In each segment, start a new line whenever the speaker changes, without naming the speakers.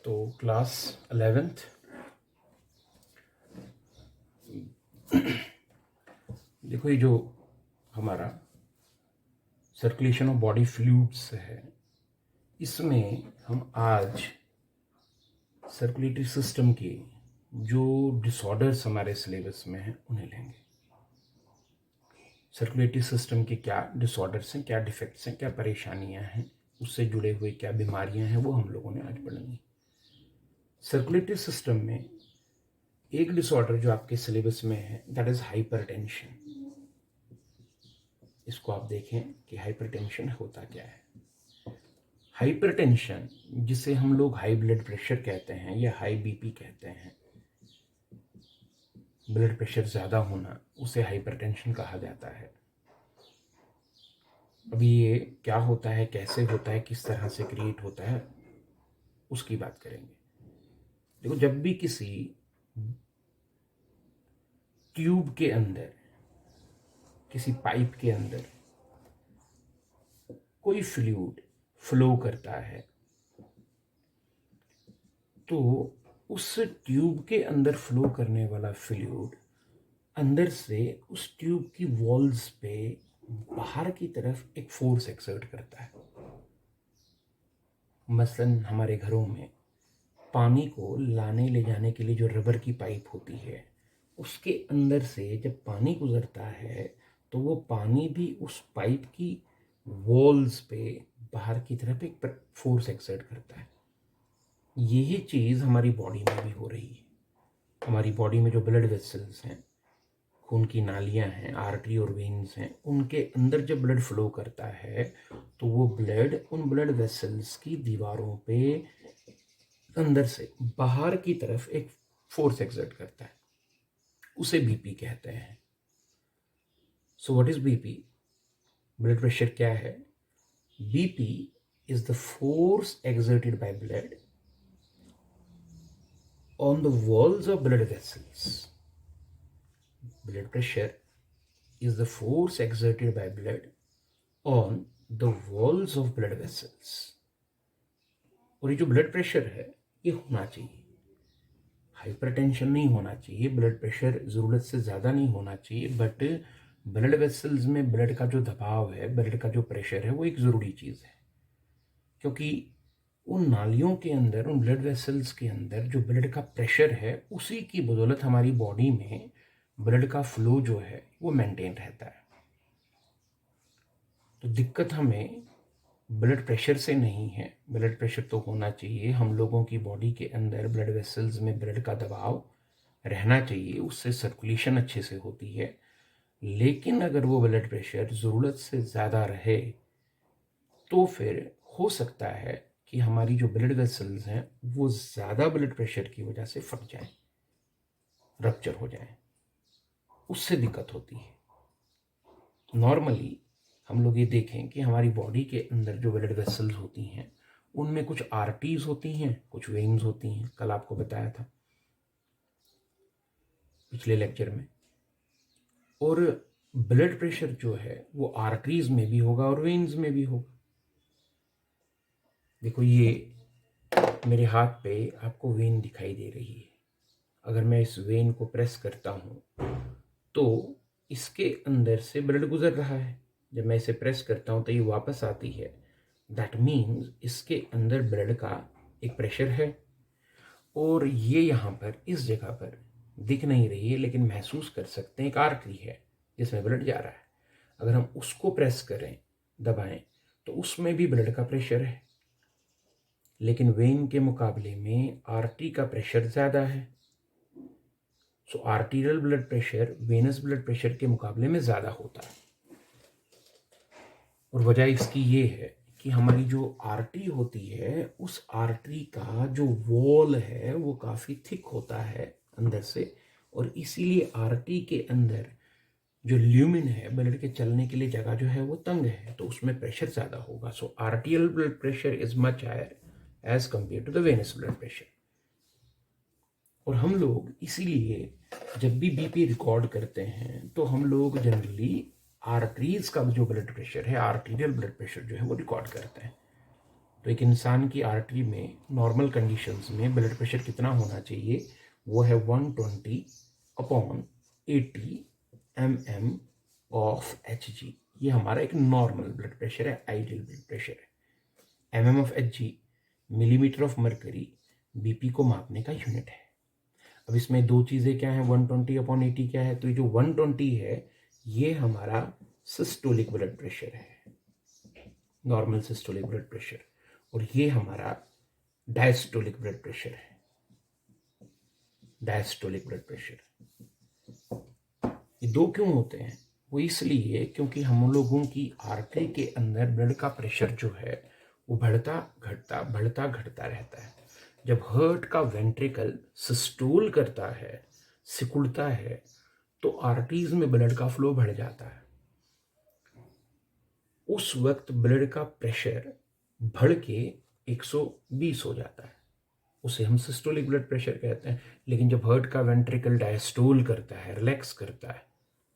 तो class 11th देखो, ये जो हमारा सर्कुलेशन ऑफ बॉडी फ्लूइड्स है, इसमें हम आज सर्कुलेटरी सिस्टम के जो डिसऑर्डर्स हमारे सिलेबस में हैं उन्हें लेंगे। सर्कुलेटरी सिस्टम के क्या डिसऑर्डर्स हैं, क्या डिफेक्ट्स हैं, क्या परेशानियां हैं, उससे जुड़े हुए क्या बीमारियां हैं, वो हम लोगों ने आज पढ़नी। सर्कुलेटरी सिस्टम में एक डिसऑर्डर जो आपके सिलेबस में है, दैट इज हाइपरटेंशन। इसको आप देखें कि हाइपरटेंशन होता क्या है। हाइपरटेंशन, जिसे हम लोग हाई ब्लड प्रेशर कहते हैं या हाई बीपी कहते हैं, ब्लड प्रेशर ज़्यादा होना, उसे हाइपरटेंशन कहा जाता है। अभी ये क्या होता है, कैसे होता है, किस तरह से क्रिएट होता है, उसकी बात करेंगे। देखो, जब भी किसी ट्यूब के अंदर, किसी पाइप के अंदर कोई फ्लूइड फ्लो करता है, तो उस ट्यूब के अंदर फ्लो करने वाला फ्लूइड अंदर से उस ट्यूब की वॉल्स पे बाहर की तरफ एक फोर्स एक्सर्ट करता है। मसलन हमारे घरों में पानी को लाने ले जाने के लिए जो रबर की पाइप होती है, उसके अंदर से जब पानी गुजरता है तो वो पानी भी उस पाइप की वॉल्स पे बाहर की तरफ एक फोर्स एक्सर्ट करता है। यही चीज़ हमारी बॉडी में भी हो रही है। हमारी बॉडी में जो ब्लड वेसल्स हैं, खून की नालियां हैं, आर्टरी और वेन्स हैं, उनके अंदर जब ब्लड फ्लो करता है तो वो ब्लड उन ब्लड वेसल्स की दीवारों पे अंदर से बाहर की तरफ एक फोर्स एक्सर्ट करता है। उसे बीपी कहते हैं। सो what is BP? Blood pressure क्या है? BP is the force exerted by blood on the walls of blood vessels. Blood pressure is the force exerted by blood on the walls of blood vessels. और ये जो blood pressure है, ये होना चाहिए, hypertension नहीं होना चाहिए, ब्लड प्रेशर ज़रूरत से ज़्यादा नहीं होना चाहिए, बट ब्लड वेसल्स में ब्लड का जो दबाव है, ब्लड का जो प्रेशर है, वो एक ज़रूरी चीज़ है। क्योंकि उन नालियों के अंदर, उन ब्लड वेसल्स के अंदर जो ब्लड का प्रेशर है, उसी की बदौलत हमारी बॉडी में ब्लड का फ्लो जो है वो मेंटेन रहता है। तो दिक्कत हमें ब्लड प्रेशर से नहीं है। ब्लड प्रेशर तो होना चाहिए, हम लोगों की बॉडी के अंदर ब्लड वेसल्स में ब्लड का दबाव रहना चाहिए, उससे सर्कुलेशन अच्छे से होती है। लेकिन अगर वो ब्लड प्रेशर ज़रूरत से ज़्यादा रहे तो फिर हो सकता है कि हमारी जो ब्लड वेसल्स हैं वो ज़्यादा ब्लड प्रेशर की वजह से फट जाएं, रप्चर हो जाएं, उससे दिक्कत होती है। नॉर्मली हम लोग ये देखें कि हमारी बॉडी के अंदर जो ब्लड वेसल्स होती हैं, उनमें कुछ आर्टरीज होती हैं, कुछ वेन्स होती हैं। कल आपको बताया था पिछले लेक्चर में। और ब्लड प्रेशर जो है वो आर्टरीज में भी होगा और वेन्स में भी होगा। देखो, ये मेरे हाथ पे आपको वेन दिखाई दे रही है। अगर मैं इस वेन को प्रेस करता हूँ तो इसके अंदर से ब्लड गुजर रहा है। जब मैं इसे प्रेस करता हूँ तो ये वापस आती है। दैट मीन्स इसके अंदर ब्लड का एक प्रेशर है। और ये यहाँ पर इस जगह पर दिख नहीं रही है, लेकिन महसूस कर सकते हैं, एक आर्टरी है जिसमें ब्लड जा रहा है। अगर हम उसको प्रेस करें, दबाएं, तो उसमें भी ब्लड का प्रेशर है, लेकिन वेन के मुकाबले में आर्टरी का प्रेशर ज़्यादा है। So arterial blood pressure venous blood pressure के मुकाबले में ज़्यादा होता है। और वजह इसकी ये है कि हमारी जो आर्टरी होती है, उस आर्टरी का जो वॉल है वो काफ़ी थिक होता है अंदर से, और इसीलिए आर्टरी के अंदर जो ल्यूमिन है, ब्लड के चलने के लिए जगह जो है वो तंग है, तो उसमें प्रेशर ज़्यादा होगा। So arterial blood pressure is much higher as compare to the venous blood pressure. और हम लोग इसीलिए जब भी बीपी रिकॉर्ड करते हैं तो हम लोग जनरली आर्टरीज का जो ब्लड प्रेशर है, आर्टीरियल ब्लड प्रेशर जो है वो रिकॉर्ड करते हैं। तो एक इंसान की आर्टरी में नॉर्मल कंडीशंस में ब्लड प्रेशर कितना होना चाहिए, वो है 120/80 mm ऑफ Hg। ये हमारा एक नॉर्मल ब्लड प्रेशर है, आइडियल ब्लड प्रेशर है। mm of Hg millimetre of mercury BP को मापने का यूनिट है। अब इसमें दो चीज़ें क्या हैं, 120/80 क्या है, तो ये जो 120 है ये हमारा सिस्टोलिक ब्लड प्रेशर है, नॉर्मल सिस्टोलिक ब्लड प्रेशर, और ये हमारा डायस्टोलिक ब्लड प्रेशर है, डायस्टोलिक ब्लड प्रेशर। ये दो क्यों होते हैं, वो इसलिए क्योंकि हम लोगों की आर्टरी के अंदर ब्लड का प्रेशर जो है वो बढ़ता घटता रहता है। जब हार्ट का वेंट्रिकल सिस्टोल करता है, सिकुड़ता है, तो आर्टरीज में ब्लड का फ्लो बढ़ जाता है। उस वक्त ब्लड का प्रेशर बढ़ के 120 हो जाता है, उसे हम सिस्टोलिक ब्लड प्रेशर कहते हैं। लेकिन जब हार्ट का वेंट्रिकल डायस्टोल करता है, रिलैक्स करता है,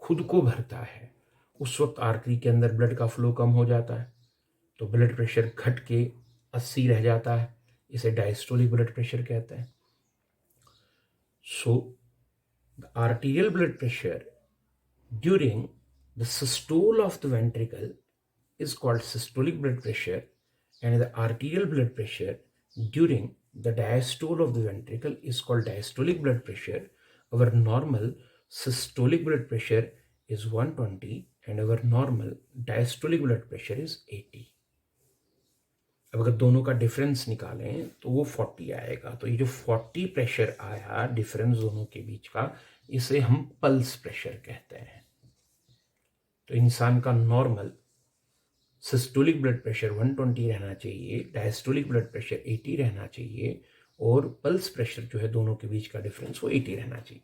खुद को भरता है, उस वक्त आर्टरी के अंदर ब्लड का फ्लो कम हो जाता है, तो ब्लड प्रेशर घट के 80 रह जाता है, इसे डायस्टोलिक ब्लड प्रेशर कहते हैं। So the arterial blood pressure during the systole of the ventricle is called systolic blood pressure, and the arterial blood pressure during the diastole of the ventricle is called diastolic blood pressure. Our normal systolic blood pressure is 120 and our normal diastolic blood pressure is 80. अब अगर दोनों का difference निकालें तो वो 40 आएगा। तो ये जो 40 प्रेशर आया डिफरेंस दोनों के बीच का, इसे हम पल्स प्रेशर कहते हैं। तो इंसान का नॉर्मल सिस्टोलिक ब्लड प्रेशर 120 रहना चाहिए, डायस्टोलिक ब्लड प्रेशर 80 रहना चाहिए, और पल्स प्रेशर जो है दोनों के बीच का डिफरेंस वो 80 रहना चाहिए।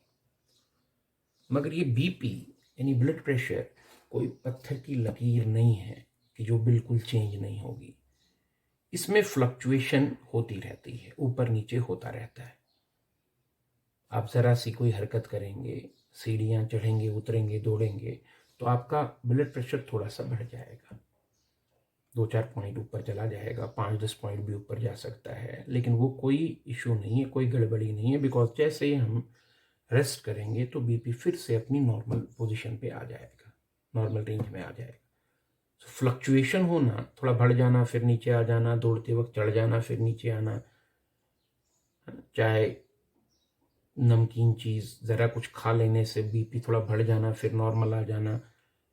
मगर ये बीपी यानी ब्लड प्रेशर कोई पत्थर की लकीर नहीं है कि जो बिल्कुल चेंज नहीं होगी। इसमें फ्लक्चुएशन होती रहती है, ऊपर नीचे होता रहता है। आप ज़रा सी कोई हरकत करेंगे, सीढ़ियाँ चढ़ेंगे, उतरेंगे, दौड़ेंगे, तो आपका ब्लड प्रेशर थोड़ा सा बढ़ जाएगा, 2-4 पॉइंट ऊपर चला जाएगा, 5-10 पॉइंट भी ऊपर जा सकता है, लेकिन वो कोई इशू नहीं है, कोई गड़बड़ी नहीं है, बिकॉज जैसे ही हम रेस्ट करेंगे तो बीपी फिर से अपनी नॉर्मल पोजीशन पे आ जाएगा, नॉर्मल रेंज में आ जाएगा। तो फ्लक्चुएशन होना, थोड़ा बढ़ जाना फिर नीचे आ जाना, दौड़ते वक्त चढ़ जाना फिर नीचे आना, चाहे नमकीन चीज़ ज़रा कुछ खा लेने से बीपी थोड़ा बढ़ जाना फिर नॉर्मल आ जाना,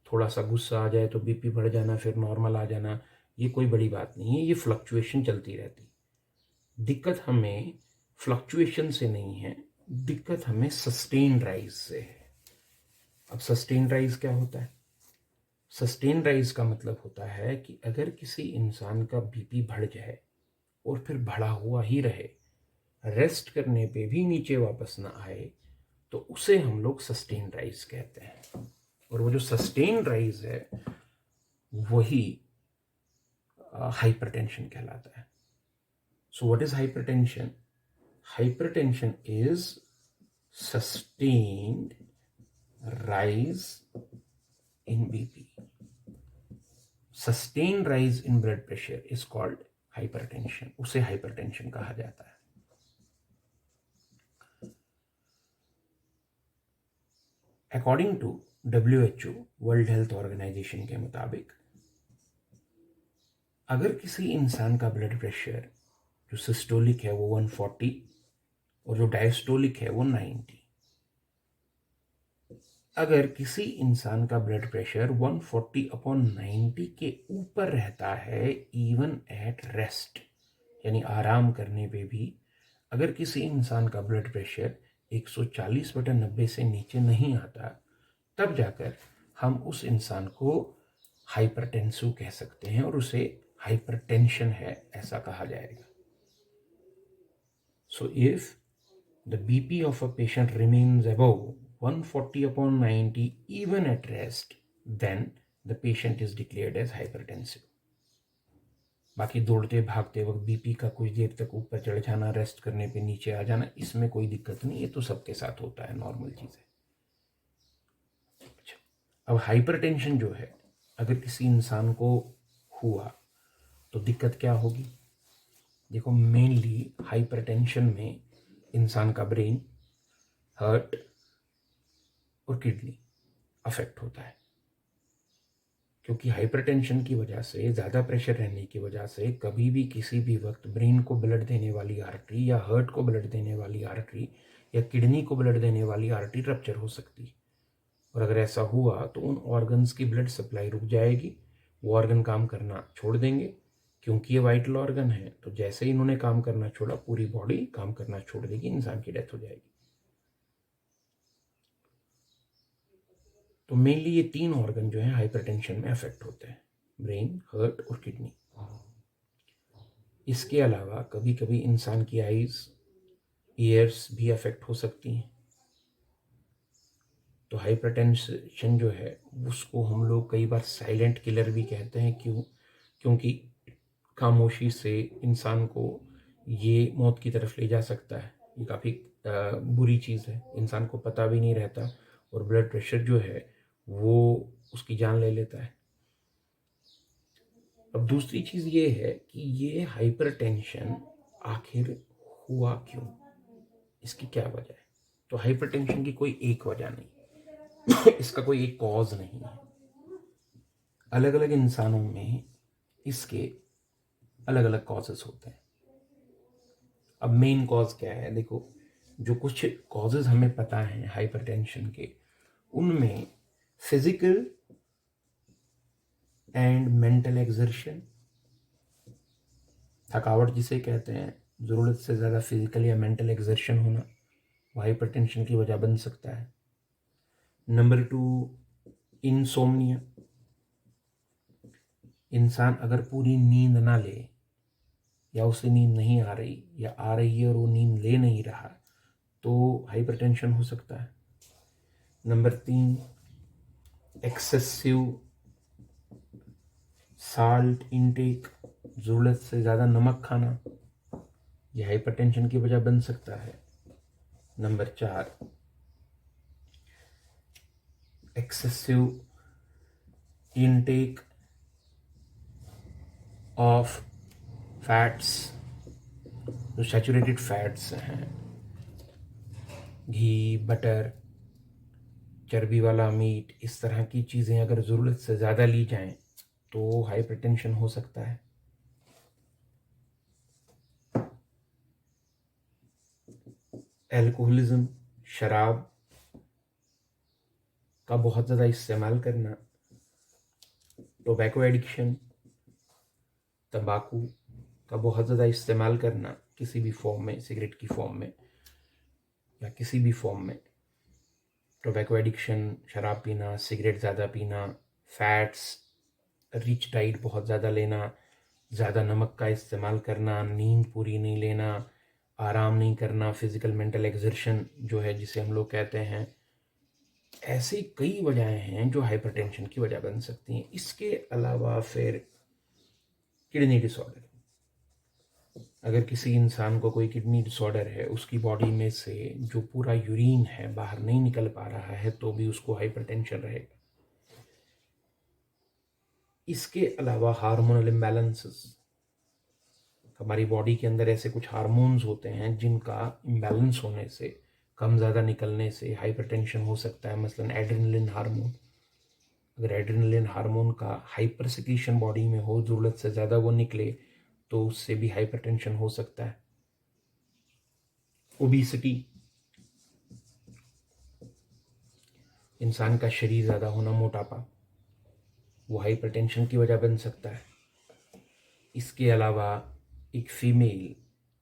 थोड़ा सा गुस्सा आ जाए तो बीपी बढ़ जाना फिर नॉर्मल आ जाना, ये कोई बड़ी बात नहीं है, ये फ्लक्चुएशन चलती रहती। दिक्कत हमें फ्लक्चुएशन से नहीं है, दिक्कत हमें सस्टेन राइज से है। अब सस्टेन राइज क्या होता है? सस्टेन राइज का मतलब होता है कि अगर किसी इंसान का बीपी बढ़ जाए और फिर बढ़ा हुआ ही रहे, रेस्ट करने पे भी नीचे वापस ना आए, तो उसे हम लोग सस्टेन राइज कहते हैं। और वो जो सस्टेन राइज है वही हाइपरटेंशन कहलाता है। So what is hypertension? Hypertension is sustained rise in BP. Sustained rise in blood pressure is called hypertension, उसे हाइपरटेंशन कहा जाता है। According to WHO world health organization के मुताबिक अगर किसी इंसान का ब्लड प्रेशर जो सिस्टोलिक है वो 140 और जो डायस्टोलिक है वो 90, अगर किसी इंसान का ब्लड प्रेशर 140/90 के ऊपर रहता है इवन एट रेस्ट, यानी आराम करने पे भी अगर किसी इंसान का ब्लड प्रेशर 140/90 से नीचे नहीं आता, तब जाकर हम उस इंसान को हाइपरटेंसिव कह सकते हैं और उसे हाइपरटेंशन है ऐसा कहा जाएगा। So if the BP of a patient remains above 140/90 even at rest, then the patient is declared as hypertensive. बाकी दौड़ते भागते वक्त बीपी का कुछ देर तक ऊपर चढ़ जाना, रेस्ट करने पे नीचे आ जाना, इसमें कोई दिक्कत नहीं, ये तो सबके साथ होता है, नॉर्मल चीज़ है। अच्छा, अब हाइपरटेंशन जो है अगर किसी इंसान को हुआ तो दिक्कत क्या होगी? देखो मेनली हाइपरटेंशन में इंसान का ब्रेन, हार्ट और किडनी अफेक्ट होता है, क्योंकि हाइपरटेंशन की वजह से, ज़्यादा प्रेशर रहने की वजह से कभी भी किसी भी वक्त ब्रेन को ब्लड देने वाली आर्टरी या हार्ट को ब्लड देने वाली आर्टरी या किडनी को ब्लड देने वाली आर्टरी रप्चर हो सकती है। और अगर ऐसा हुआ तो उन ऑर्गन्स की ब्लड सप्लाई रुक जाएगी, वो ऑर्गन काम करना छोड़ देंगे, क्योंकि ये वाइटल ऑर्गन है। तो जैसे ही इन्होंने काम करना छोड़ा, पूरी बॉडी काम करना छोड़ देगी, इंसान की डेथ हो जाएगी। तो मेनली ये 3 ऑर्गन जो है हाइपरटेंशन में अफेक्ट होते हैं, ब्रेन, हार्ट और किडनी। इसके अलावा कभी कभी इंसान की आईज, ईयर्स भी अफेक्ट हो सकती हैं। तो हाइपरटेंशन जो है उसको हम लोग कई बार साइलेंट किलर भी कहते हैं। क्योंकि खामोशी से इंसान को ये मौत की तरफ ले जा सकता है। ये काफ़ी बुरी चीज़ है, इंसान को पता भी नहीं रहता और ब्लड प्रेशर जो है वो उसकी जान ले लेता है। अब दूसरी चीज़ ये है कि ये हाइपरटेंशन आखिर हुआ क्यों, इसकी क्या वजह है। तो हाइपरटेंशन की कोई एक वजह नहीं, इसका कोई एक कॉज नहीं है। अलग अलग इंसानों में इसके अलग अलग कॉजेस होते हैं। अब मेन कॉज क्या है, देखो जो कुछ कॉजेज हमें पता है हाइपरटेंशन के, उनमें फिजिकल एंड मेंटल एक्सर्शन, थकावट जिसे कहते हैं, ज़रूरत से ज़्यादा फिजिकल या मेंटल एक्सर्शन होना, वो हाइपरटेंशन की वजह बन सकता है। Number 2, insomnia. इंसान अगर पूरी नींद ना ले या उसे नींद नहीं आ रही या आ रही है और वो नींद ले नहीं रहा, तो हाइपरटेंशन हो सकता है। नंबर 3, एक्सेसिव साल्ट इनटेक, ज़रूरत से ज़्यादा नमक खाना, यह हाइपरटेंशन की वजह बन सकता है। Number 4, excessive intake of fats, जो सैचुरेटेड फैट्स हैं, घी, बटर, चर्बी वाला मीट, इस तरह की चीज़ें अगर ज़रूरत से ज़्यादा ली जाएं तो हाइपरटेंशन हो सकता है। एल्कोहलिज्म, शराब का बहुत ज़्यादा इस्तेमाल करना, टोबैको एडिक्शन, तंबाकू का बहुत ज़्यादा इस्तेमाल करना किसी भी फॉर्म में, सिगरेट की फॉर्म में या किसी भी फॉर्म में, टोबैको एडिक्शन, शराब पीना, सिगरेट ज़्यादा पीना, फैट्स, रिच डाइट बहुत ज़्यादा लेना, ज़्यादा नमक का इस्तेमाल करना, नींद पूरी नहीं लेना, आराम नहीं करना, फिजिकल मेंटल एक्सर्शन जो है जिसे हम लोग कहते हैं, ऐसी कई वजहें हैं जो हाइपरटेंशन की वजह बन सकती हैं। इसके अलावा फिर किडनी डिसऑर्डर, अगर किसी इंसान को कोई किडनी डिसऑर्डर है, उसकी बॉडी में से जो पूरा यूरिन है बाहर नहीं निकल पा रहा है, तो भी उसको हाइपरटेंशन रहेगा। इसके अलावा हार्मोनल इम्बैलेंसेस, हमारी बॉडी के अंदर ऐसे कुछ हार्मोन्स होते हैं जिनका इम्बैलेंस होने से, कम ज़्यादा निकलने से हाइपरटेंशन हो सकता है। मसलन एड्रेनलिन हार्मोन, अगर एड्रेनलिन हार्मोन का हाइपर सिक्रीशन बॉडी में हो, ज़रूरत से ज़्यादा वो निकले, तो उससे भी हाइपरटेंशन हो सकता है। ओबेसिटी, इंसान का शरीर ज़्यादा होना, मोटापा, वो हाइपरटेंशन की वजह बन सकता है। इसके अलावा एक फीमेल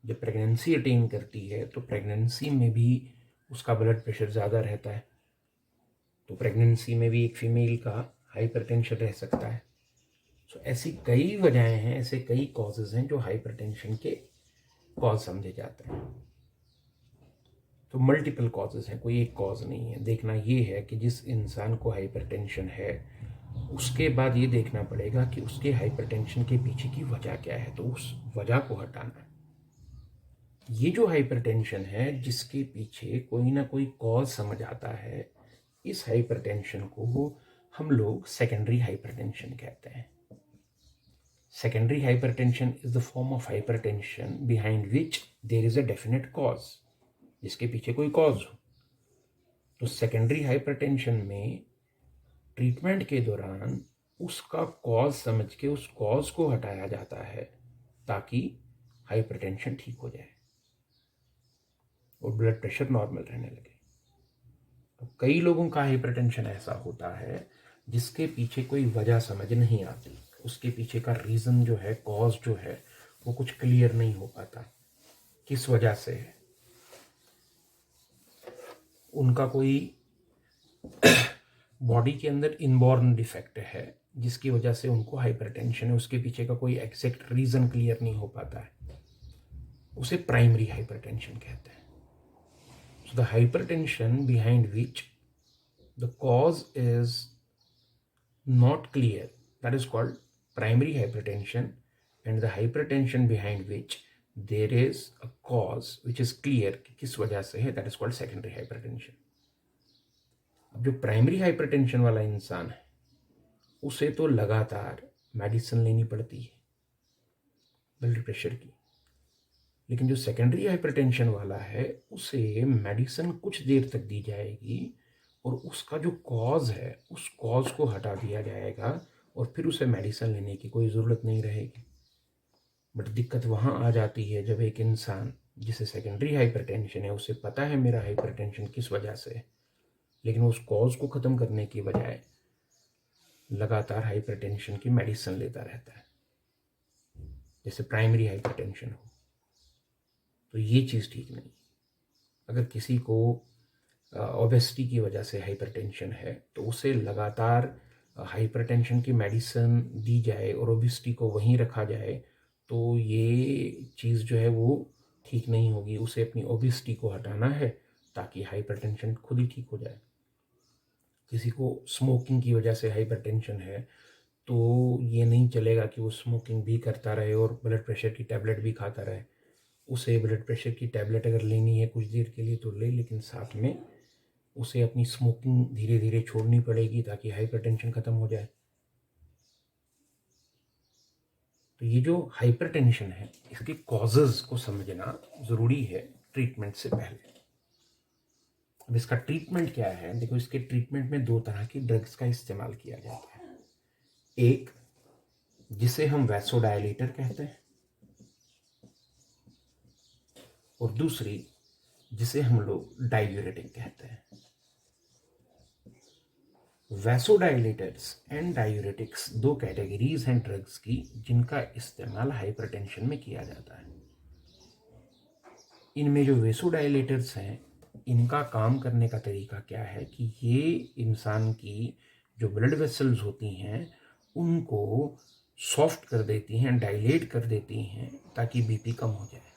जब प्रेगनेंसी अटेन करती है तो प्रेगनेंसी में भी उसका ब्लड प्रेशर ज़्यादा रहता है, तो प्रेगनेंसी में भी एक फीमेल का हाइपरटेंशन रह सकता है। सो ऐसी कई वजहें हैं, ऐसे कई कॉजेज़ हैं जो हाइपरटेंशन के कॉज समझे जाते हैं। तो मल्टीपल कॉजेज़ हैं, कोई एक कॉज नहीं है। देखना ये है कि जिस इंसान को हाइपरटेंशन है, उसके बाद ये देखना पड़ेगा कि उसके हाइपरटेंशन के पीछे की वजह क्या है, तो उस वजह को हटाना है। ये जो हाइपरटेंशन है जिसके पीछे कोई ना कोई कॉज समझ आता है, इस हाइपरटेंशन को हम लोग सेकेंडरी हाइपरटेंशन कहते हैं। Secondary hypertension is the form of hypertension behind which there is a definite cause, जिसके पीछे कोई कॉज हो। तो सेकेंडरी हाइपरटेंशन में ट्रीटमेंट के दौरान उसका कॉज समझ के उस कॉज को हटाया जाता है ताकि हाइपरटेंशन ठीक हो जाए और ब्लड प्रेशर नॉर्मल रहने लगे। तो कई लोगों का हाइपरटेंशन ऐसा होता है जिसके पीछे कोई वजह समझ नहीं आती, उसके पीछे का रीज़न जो है, कॉज जो है, वो कुछ क्लियर नहीं हो पाता किस वजह से है। उनका कोई बॉडी के अंदर इनबॉर्न डिफेक्ट है जिसकी वजह से उनको हाइपरटेंशन है, उसके पीछे का कोई एग्जैक्ट रीज़न क्लियर नहीं हो पाता है, उसे प्राइमरी हाइपरटेंशन कहते हैं। So the hypertension behind which the cause is not clear, that is called primary hypertension, and the hypertension behind which there is a cause which is clear कि किस वजह से है, that is called secondary hypertension। अब जो primary hypertension वाला इंसान है उसे तो लगातार मेडिसिन लेनी पड़ती है ब्लड प्रेशर की, लेकिन जो सेकेंडरी हाइपरटेंशन वाला है उसे मेडिसिन कुछ देर तक दी जाएगी और उसका जो कॉज है उस कॉज को हटा दिया जाएगा और फिर उसे मेडिसिन लेने की कोई ज़रूरत नहीं रहेगी। बट दिक्कत वहाँ आ जाती है जब एक इंसान जिसे सेकेंडरी हाइपरटेंशन है उसे पता है मेरा हाइपरटेंशन किस वजह से है, लेकिन उस कॉज को ख़त्म करने की बजाय लगातार हाइपरटेंशन की मेडिसिन लेता रहता है, जैसे प्राइमरी हाइपरटेंशन हो। तो ये चीज़ ठीक नहीं। अगर किसी को ओबेसिटी की वजह से हाइपरटेंशन है तो उसे लगातार हाइपरटेंशन की मेडिसिन दी जाए और ओबेसिटी को वहीं रखा जाए तो ये चीज़ जो है वो ठीक नहीं होगी। उसे अपनी ओबेसिटी को हटाना है ताकि हाइपरटेंशन खुद ही ठीक हो जाए। किसी को स्मोकिंग की वजह से हाइपरटेंशन है तो ये नहीं चलेगा कि वो स्मोकिंग भी करता रहे और ब्लड प्रेशर की टैबलेट भी खाता रहे। उसे ब्लड प्रेशर की टैबलेट अगर लेनी है कुछ देर के लिए तो ले, लेकिन साथ में उसे अपनी स्मोकिंग धीरे धीरे छोड़नी पड़ेगी ताकि हाइपरटेंशन ख़त्म हो जाए। तो ये जो हाइपरटेंशन है इसके कॉजेज़ को समझना ज़रूरी है ट्रीटमेंट से पहले। अब इसका ट्रीटमेंट क्या है? देखो, इसके ट्रीटमेंट में दो तरह की ड्रग्स का इस्तेमाल किया जाता है। एक जिसे हम वैसोडायलेटर कहते हैं और दूसरी जिसे हम लोग डायूरेटिक कहते हैं। वैसोडायलेटर्स एंड डायूरेटिक्स दो कैटेगरीज हैं ड्रग्स की जिनका इस्तेमाल हाइपरटेंशन में किया जाता है। इनमें जो वैसोडायलेटर्स हैं इनका काम करने का तरीका क्या है कि ये इंसान की जो ब्लड वेसल्स होती हैं उनको सॉफ्ट कर देती हैं, डायलेट कर देती हैं ताकि बीपी कम हो जाए।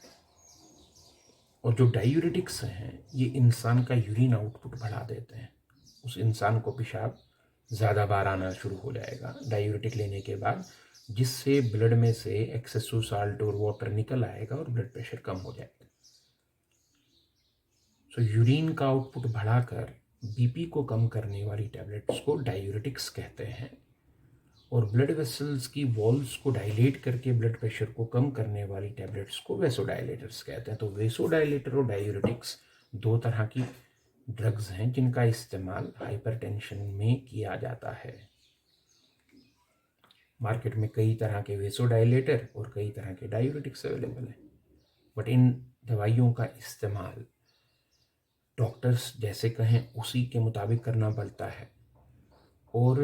और जो डायूरेटिक्स हैं ये इंसान का यूरिन आउटपुट बढ़ा देते हैं। उस इंसान को पेशाब ज़्यादा बार आना शुरू हो जाएगा डायूरेटिक लेने के बाद, जिससे ब्लड में से एक्सेसिव साल्ट और वाटर निकल आएगा और ब्लड प्रेशर कम हो जाएगा। सो यूरिन का आउटपुट बढ़ाकर बीपी को कम करने वाली टैबलेट्स को डायूरेटिक्स कहते हैं और ब्लड वेसल्स की वॉल्स को डायलेट करके ब्लड प्रेशर को कम करने वाली टैबलेट्स को वैसोडायलेटर्स कहते हैं। तो वैसोडायलेटर और डायूरेटिक्स दो तरह की ड्रग्स हैं जिनका इस्तेमाल हाइपरटेंशन में किया जाता है। मार्केट में कई तरह के वैसोडायलेटर और कई तरह के डायूरेटिक्स अवेलेबल हैं, बट इन दवाइयों का इस्तेमाल डॉक्टर्स जैसे कहें उसी के मुताबिक करना पड़ता है। और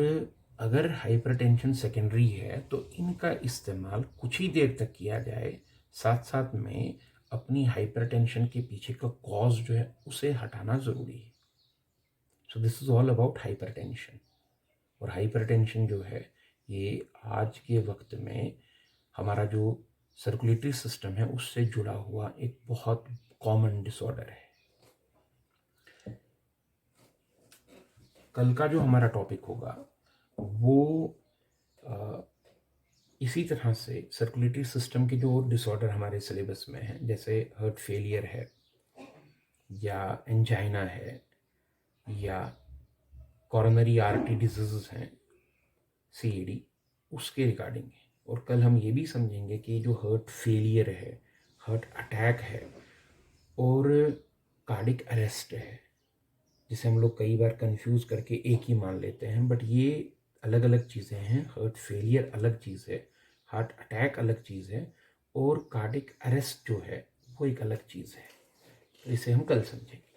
अगर हाइपरटेंशन सेकेंडरी है तो इनका इस्तेमाल कुछ ही देर तक किया जाए, साथ साथ में अपनी हाइपरटेंशन के पीछे का कॉज जो है उसे हटाना ज़रूरी है। So this is all about hypertension. और हाइपरटेंशन जो है ये आज के वक्त में हमारा जो सर्कुलेटरी सिस्टम है उससे जुड़ा हुआ एक बहुत कॉमन डिसऑर्डर है। कल का जो हमारा टॉपिक होगा वो इसी तरह से सर्कुलेटरी सिस्टम के जो डिसऑर्डर हमारे सिलेबस में हैं, जैसे हार्ट फेलियर है या एंजाइना है या कॉरोनरी आर्टरी डिजीज़ हैं, CAD, उसके रिगार्डिंग है। और कल हम ये भी समझेंगे कि जो हार्ट फेलियर है, हार्ट अटैक है और कार्डिक अरेस्ट है, जिसे हम लोग कई बार कंफ्यूज करके एक ही मान लेते हैं, बट ये अलग अलग चीज़ें हैं। हार्ट फेलियर अलग चीज़ है, हार्ट अटैक अलग चीज़ है, और कार्डिक अरेस्ट जो है वो एक अलग चीज़ है। तो इसे हम कल समझेंगे।